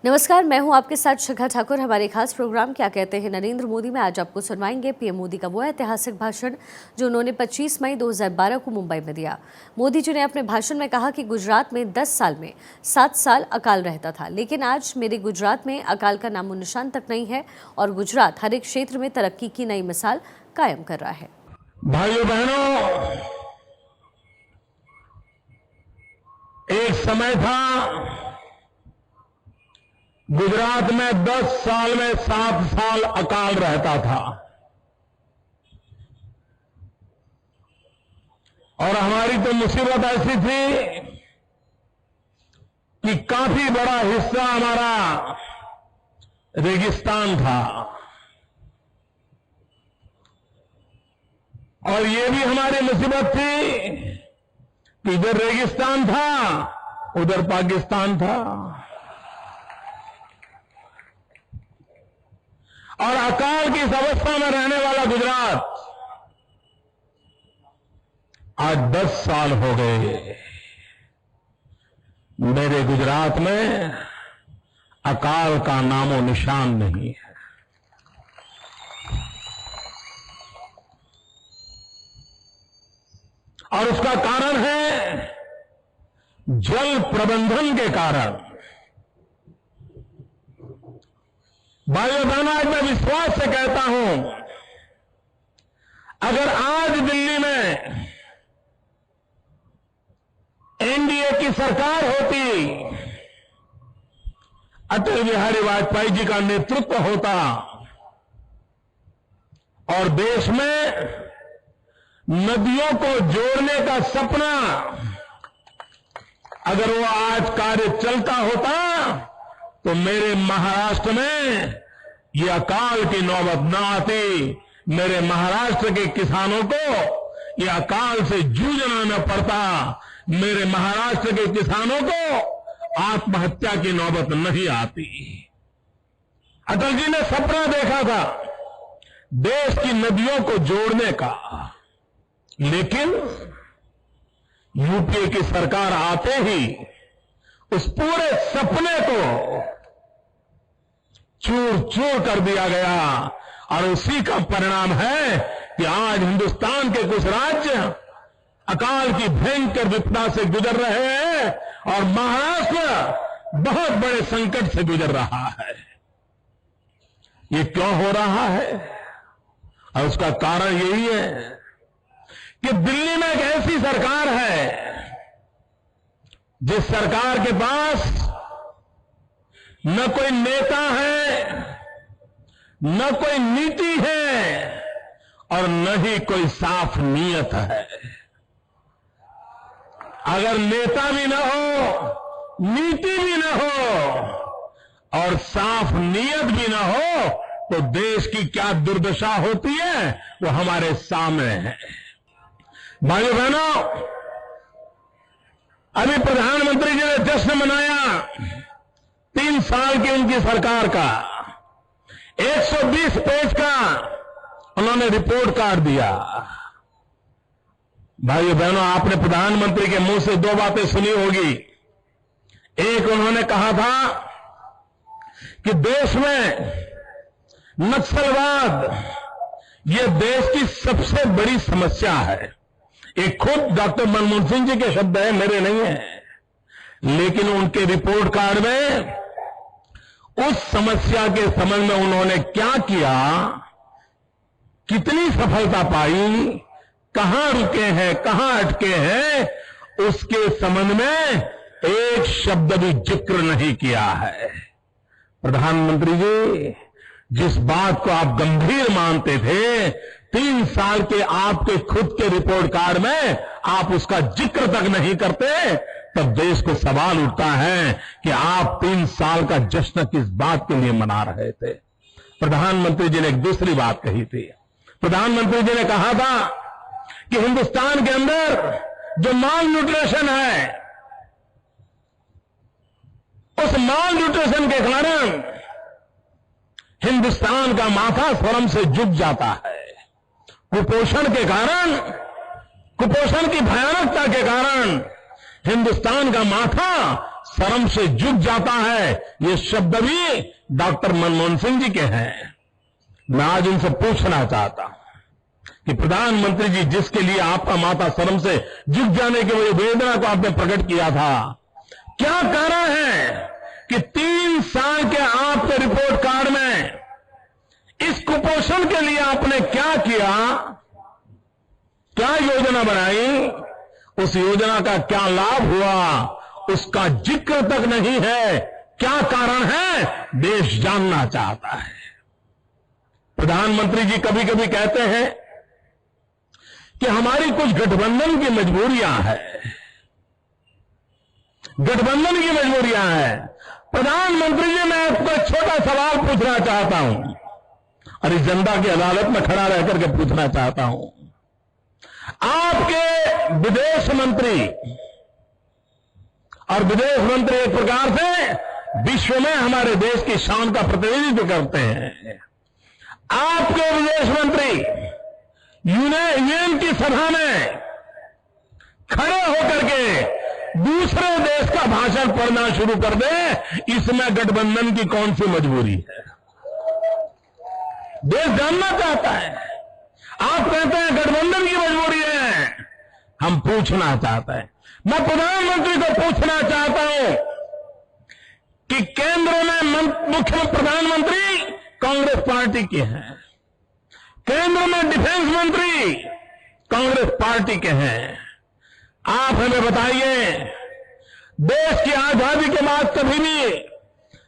नमस्कार, मैं हूं आपके साथ शिखा ठाकुर। हमारे खास प्रोग्राम क्या कहते हैं नरेंद्र मोदी में आज आपको सुनवाएंगे पीएम मोदी का वो ऐतिहासिक भाषण जो उन्होंने 25 मई 2012 को मुंबई में दिया। मोदी जी ने अपने भाषण में कहा कि गुजरात में 10 साल में 7 साल अकाल रहता था, लेकिन आज मेरे गुजरात में अकाल का नामो निशान तक नहीं है और गुजरात हर एक क्षेत्र में तरक्की की नई मिसाल कायम कर रहा है। भाइयों बहनों, एक समय था गुजरात में 10 साल में 7 साल अकाल रहता था और हमारी तो मुसीबत ऐसी थी कि काफी बड़ा हिस्सा हमारा रेगिस्तान था और ये भी हमारी मुसीबत थी कि इधर रेगिस्तान था, उधर पाकिस्तान था और अकाल की इस अवस्था में रहने वाला गुजरात आज 10 साल हो गए। मेरे गुजरात में अकाल का नामो निशान नहीं है। और उसका कारण है जल प्रबंधन के कारण। भाइयों बहनों, आज मैं विश्वास से कहता हूं, अगर आज दिल्ली में एनडीए की सरकार होती, अटल बिहारी वाजपेयी जी का नेतृत्व होता और देश में नदियों को जोड़ने का सपना अगर वो आज कार्य चलता होता तो मेरे महाराष्ट्र में ये अकाल की नौबत न आती। मेरे महाराष्ट्र के किसानों को ये अकाल से जूझना न पड़ता। मेरे महाराष्ट्र के किसानों को आत्महत्या की नौबत नहीं आती। अटल जी ने सपना देखा था देश की नदियों को जोड़ने का, लेकिन यूपीए की सरकार आते ही उस पूरे सपने को चूर चूर कर दिया गया और उसी का परिणाम है कि आज हिंदुस्तान के कुछ राज्य अकाल की भयंकर विपदा से गुजर रहे हैं और महाराष्ट्र बहुत बड़े संकट से गुजर रहा है। ये क्यों हो रहा है? और उसका कारण यही है कि दिल्ली में एक ऐसी सरकार है जिस सरकार के पास न कोई नेता है, न कोई नीति है और न ही कोई साफ नीयत है। अगर नेता भी न हो, नीति भी न हो और साफ नीयत भी न हो तो देश की क्या दुर्दशा होती है वो हमारे सामने है। भाइयों बहनों, अभी प्रधानमंत्री जी ने जश्न मनाया 3 साल की उनकी सरकार का। 120 पेज का उन्होंने रिपोर्ट कार्ड दिया। भाइयों बहनों, आपने प्रधानमंत्री के मुंह से 2 बातें सुनी होगी। एक, उन्होंने कहा था कि देश में नक्सलवाद ये देश की सबसे बड़ी समस्या है। एक खुद डॉक्टर मनमोहन सिंह जी के शब्द हैं, मेरे नहीं हैं, लेकिन उनके रिपोर्ट कार्ड में उस समस्या के संबंध में उन्होंने क्या किया, कितनी सफलता पाई, कहां रुके हैं, कहां अटके हैं, उसके संबंध में एक शब्द भी जिक्र नहीं किया है। प्रधानमंत्री जी, जिस बात को आप गंभीर मानते थे, 3 साल के आपके खुद के रिपोर्ट कार्ड में आप उसका जिक्र तक नहीं करते, तब देश को सवाल उठता है कि आप 3 साल का जश्न किस बात के लिए मना रहे थे। प्रधानमंत्री जी ने एक दूसरी बात कही थी। प्रधानमंत्री जी ने कहा था कि हिंदुस्तान के अंदर जो माल न्यूट्रिशन है, उस माल न्यूट्रिशन के कारण हिंदुस्तान का माथा शर्म से झुक जाता है। कुपोषण के कारण, कुपोषण की भयानकता के कारण हिंदुस्तान का माथा शर्म से झुक जाता है, ये शब्द भी डॉक्टर मनमोहन सिंह जी के हैं। मैं आज उनसे पूछना चाहता हूं कि प्रधानमंत्री जी, जिसके लिए आपका माथा शर्म से झुक जाने की वही वेदना को आपने प्रकट किया था, क्या कारण है कि 3 साल के आपके रिपोर्ट कार्ड में इस कुपोषण के लिए आपने क्या किया, क्या योजना बनाई, उस योजना का क्या लाभ हुआ, उसका जिक्र तक नहीं है। क्या कारण है, देश जानना चाहता है। प्रधानमंत्री जी कभी कभी कहते हैं कि हमारी कुछ गठबंधन की मजबूरियां हैं, गठबंधन की मजबूरियां हैं। प्रधानमंत्री जी, मैं आपको एक छोटा सवाल पूछना चाहता हूं और इस जनता की अदालत में खड़ा रह करके पूछना चाहता हूं। आपके विदेश मंत्री, और विदेश मंत्री एक प्रकार से विश्व में हमारे देश की शान का प्रतिनिधित्व करते हैं, आपके विदेश मंत्री यूएन की सभा में खड़े होकर के दूसरे देश का भाषण पढ़ना शुरू कर दे, इसमें गठबंधन की कौन सी मजबूरी है? देश जानना चाहता है। आप कहते हैं गठबंधन की मजबूरी है, हम पूछना चाहते हैं। मैं प्रधानमंत्री को पूछना चाहता हूं कि केंद्र में मुख्य प्रधानमंत्री कांग्रेस पार्टी के हैं, केंद्र में डिफेंस मंत्री कांग्रेस पार्टी के हैं। आप हमें बताइए, देश की आजादी के बाद कभी भी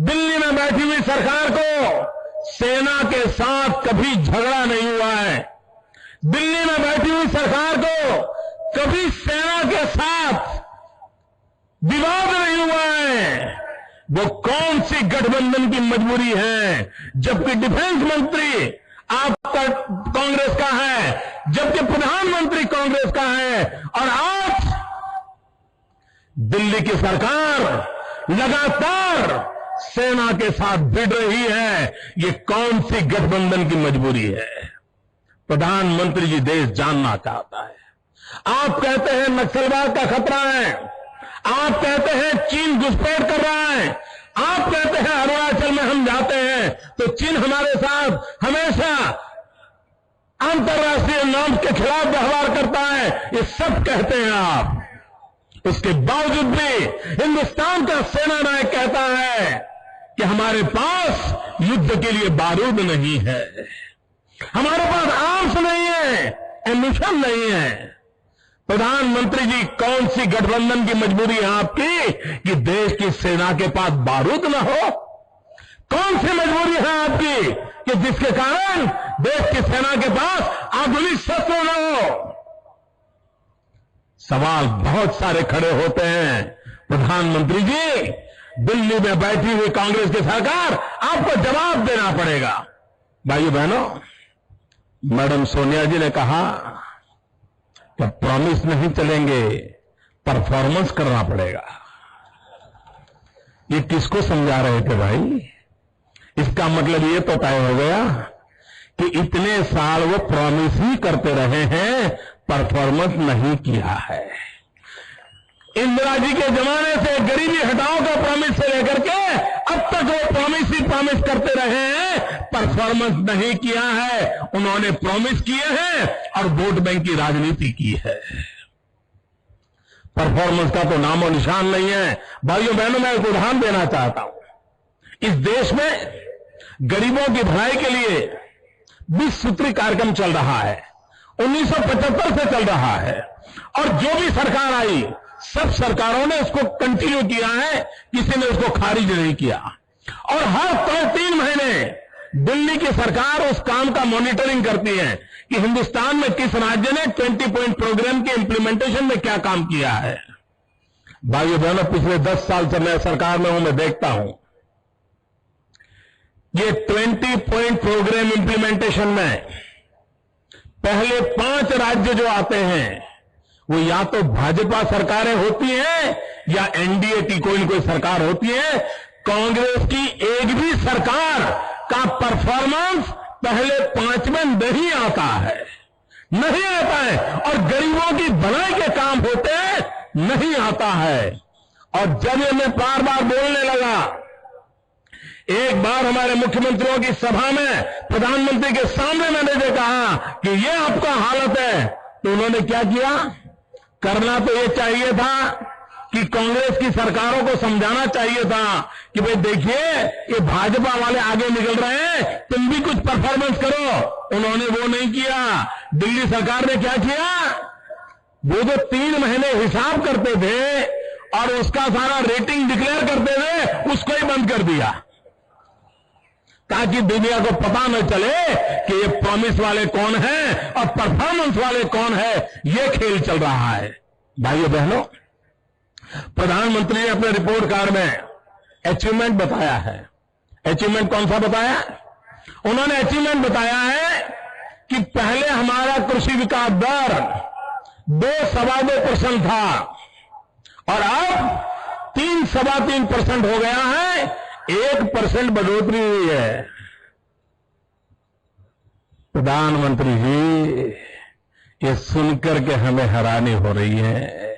दिल्ली में बैठी हुई सरकार को सेना के साथ कभी झगड़ा नहीं हुआ है। दिल्ली में बैठी हुई सरकार को कभी सेना के साथ विवाद नहीं हुआ है। वो कौन सी गठबंधन की मजबूरी है, जबकि डिफेंस मंत्री आपका कांग्रेस का है, जबकि प्रधानमंत्री कांग्रेस का है, और आज दिल्ली की सरकार लगातार सेना के साथ भिड़ रही है। ये कौन सी गठबंधन की मजबूरी है? प्रधानमंत्री जी, देश जानना चाहता है। आप कहते हैं नक्सलवाद का खतरा है, आप कहते हैं चीन घुसपैठ कर रहा है, आप कहते हैं अरुणाचल में हम जाते हैं तो चीन हमारे साथ हमेशा अंतर्राष्ट्रीय नॉर्म्स के खिलाफ व्यवहार करता है, ये सब कहते हैं आप। उसके बावजूद भी हिंदुस्तान का सेना नायक कहता है कि हमारे पास युद्ध के लिए बारूद नहीं है, हमारे पास आर्म्स नहीं है, एम्यूनिशन नहीं है। प्रधानमंत्री जी, कौन सी गठबंधन की मजबूरी है आपकी कि देश की सेना के पास बारूद न हो? कौन सी मजबूरी है आपकी कि जिसके कारण देश की सेना के पास आधुनिक शस्त्र न हो? सवाल बहुत सारे खड़े होते हैं। प्रधानमंत्री जी, दिल्ली में बैठी हुई कांग्रेस की सरकार, आपको जवाब देना पड़ेगा। भाइयों बहनों, मैडम सोनिया जी ने कहा कि प्रॉमिस नहीं चलेंगे, परफॉर्मेंस करना पड़ेगा। ये किसको समझा रहे थे भाई? इसका मतलब ये तो तय हो गया कि इतने साल वो प्रॉमिस ही करते रहे हैं, परफॉर्मेंस नहीं किया है। इंदिरा जी के जमाने से गरीबी हटाओ का प्रॉमिस से लेकर के अब तक वो प्रॉमिस करते रहे हैं, परफॉर्मेंस नहीं किया है। उन्होंने प्रॉमिस किए हैं और वोट बैंक की राजनीति की है। परफॉर्मेंस का तो नामो निशान नहीं है। भाइयों बहनों, मैं एक उदाहरण देना चाहता हूं। इस देश में गरीबों की भलाई के लिए 20 सूत्री कार्यक्रम चल रहा है, 1975 से चल रहा है, और जो भी सरकार आई सब सरकारों ने उसको कंटिन्यू किया है, किसी ने उसको खारिज नहीं किया। और हर 3 महीने दिल्ली की सरकार उस काम का मॉनिटरिंग करती है कि हिंदुस्तान में किस राज्य ने 20 पॉइंट प्रोग्राम के इंप्लीमेंटेशन में क्या काम किया है। भाइयों बहनों, पिछले 10 साल से मैं सरकार में हूं, मैं देखता हूं ये 20 पॉइंट प्रोग्राम इंप्लीमेंटेशन में पहले 5 राज्य जो आते हैं वो या तो भाजपा सरकारें होती हैं या एनडीए की कोई न कोई सरकार होती है। कांग्रेस की एक भी सरकार का परफॉर्मेंस पहले 5 में नहीं आता है, नहीं आता है, और गरीबों की भलाई के काम होते हैं, नहीं आता है। और जब ये मैं बार बार बोलने लगा, एक बार हमारे मुख्यमंत्रियों की सभा में प्रधानमंत्री के सामने मैंने जो कहा कि ये आपका हालत है, तो उन्होंने क्या किया? करना तो ये चाहिए था कि कांग्रेस की सरकारों को समझाना चाहिए था कि भाई देखिए ये भाजपा वाले आगे निकल रहे हैं, तुम भी कुछ परफॉर्मेंस करो। उन्होंने वो नहीं किया। दिल्ली सरकार ने क्या किया? वो जो 3 महीने हिसाब करते थे और उसका सारा रेटिंग डिक्लेयर करते थे, उसको ही बंद कर दिया, ताकि दुनिया को पता न चले कि ये प्रॉमिस वाले कौन हैं और परफॉर्मेंस वाले कौन है। ये खेल चल रहा है। भाइयों बहनों, प्रधानमंत्री ने अपने रिपोर्ट कार्ड में अचीवमेंट बताया है। अचीवमेंट कौन सा बताया? उन्होंने अचीवमेंट बताया है कि पहले हमारा कृषि विकास दर 2.25% था और अब 3.25% हो गया है। 1% बढ़ोतरी हुई है। प्रधानमंत्री जी, ये सुनकर के हमें हैरानी हो रही है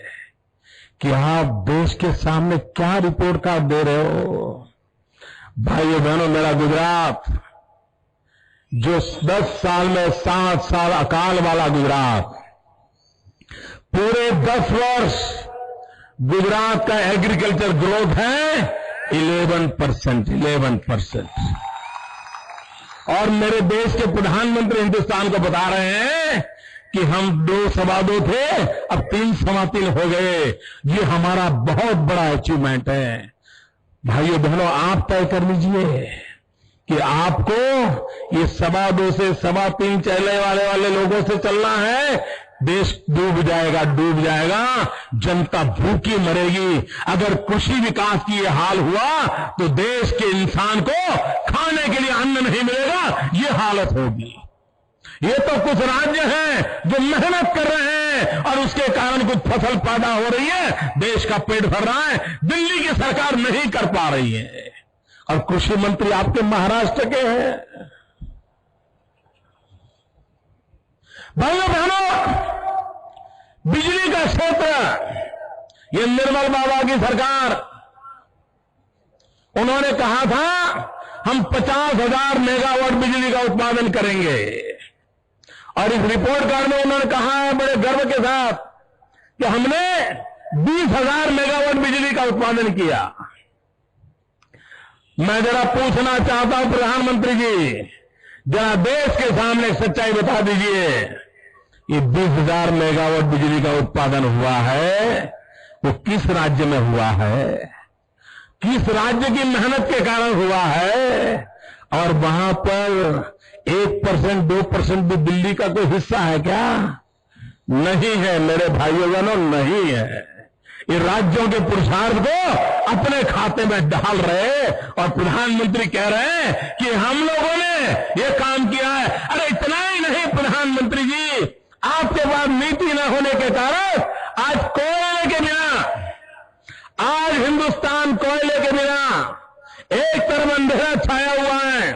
कि आप देश के सामने क्या रिपोर्ट कार्ड दे रहे हो। भाइयों बहनों, मेरा गुजरात जो 10 साल में 7 साल अकाल वाला गुजरात, पूरे 10 वर्ष गुजरात का एग्रीकल्चर ग्रोथ है 11%। और मेरे देश के प्रधानमंत्री हिंदुस्तान को बता रहे हैं कि हम 2.25 थे, अब 3.3 हो गए। ये हमारा बहुत बड़ा अचीवमेंट है। भाइयों बहनों, आप तय कर लीजिए कि आपको ये 2.25 से 3.25 चलने वाले लोगों से चलना है। देश डूब जाएगा, जनता भूखी मरेगी। अगर कृषि विकास की ये हाल हुआ तो देश के इंसान को खाने के लिए अन्न नहीं मिलेगा, ये हालत होगी। ये तो कुछ राज्य हैं जो मेहनत कर रहे हैं और उसके कारण कुछ फसल पैदा हो रही है, देश का पेट भर रहा है। दिल्ली की सरकार नहीं कर पा रही है। और कृषि मंत्री आपके महाराष्ट्र के हैं। भाइयों बहनों, बिजली का क्षेत्र, ये निर्मल बाबा की सरकार, उन्होंने कहा था हम 50,000 मेगावाट बिजली का उत्पादन करेंगे। और इस रिपोर्ट कार्ड में उन्होंने कहा है बड़े गर्व के साथ कि हमने 20,000 मेगावाट बिजली का उत्पादन किया। मैं जरा पूछना चाहता हूं प्रधानमंत्री जी, जरा देश के सामने सच्चाई बता दीजिए, ये 20,000 मेगावाट बिजली का उत्पादन हुआ है, वो किस राज्य में हुआ है, किस राज्य की मेहनत के कारण हुआ है? और वहां पर 1% 2% भी दिल्ली का कोई हिस्सा है क्या? नहीं है मेरे भाइयों बहनों, नहीं है। ये राज्यों के पुरुषार्थ को अपने खाते में डाल रहे और प्रधानमंत्री कह रहे हैं कि हम लोगों ने ये काम किया है। अरे इतना ही नहीं प्रधानमंत्री जी, आपके पास नीति न होने के कारण आज कोयले के बिना, आज हिंदुस्तान कोयले के बिना एक तरफ अंधेरा छाया हुआ है।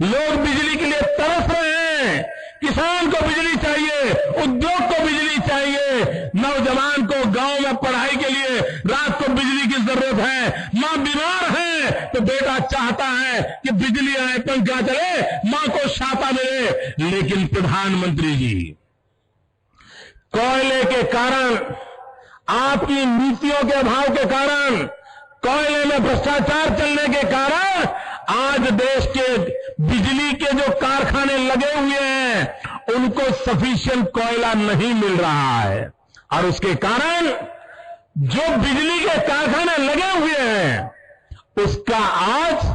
लोग बिजली के लिए तरस रहे हैं। किसान को बिजली चाहिए, उद्योग को बिजली चाहिए, नौजवान को गांव में पढ़ाई के लिए रात को बिजली की जरूरत है। मां बीमार है तो बेटा चाहता है कि बिजली आए, पंखा चले, मां को छाता मिले। लेकिन प्रधानमंत्री जी, कोयले के कारण, आपकी नीतियों के अभाव के कारण, कोयले में भ्रष्टाचार चलने के कारण आज देश के बिजली के जो कारखाने लगे हुए हैं उनको सफिशिएंट कोयला नहीं मिल रहा है। और उसके कारण जो बिजली के कारखाने लगे हुए हैं उसका आज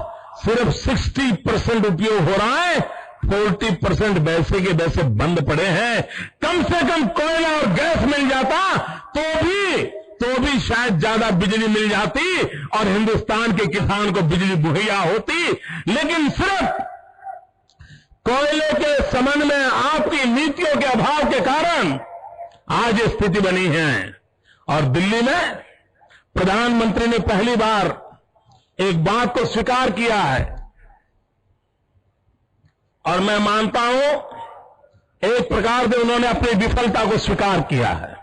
सिर्फ 60% उपयोग हो रहा है, 40% वैसे के वैसे बंद पड़े हैं। कम से कम कोयला और गैस मिल जाता तो भी शायद ज्यादा बिजली मिल जाती और हिंदुस्तान के किसान को बिजली मुहैया होती। लेकिन सिर्फ कोयले के संबंध में आपकी नीतियों के अभाव के कारण आज ये स्थिति बनी है। और दिल्ली में प्रधानमंत्री ने पहली बार एक बात को स्वीकार किया है और मैं मानता हूं एक प्रकार से उन्होंने अपनी विफलता को स्वीकार किया है।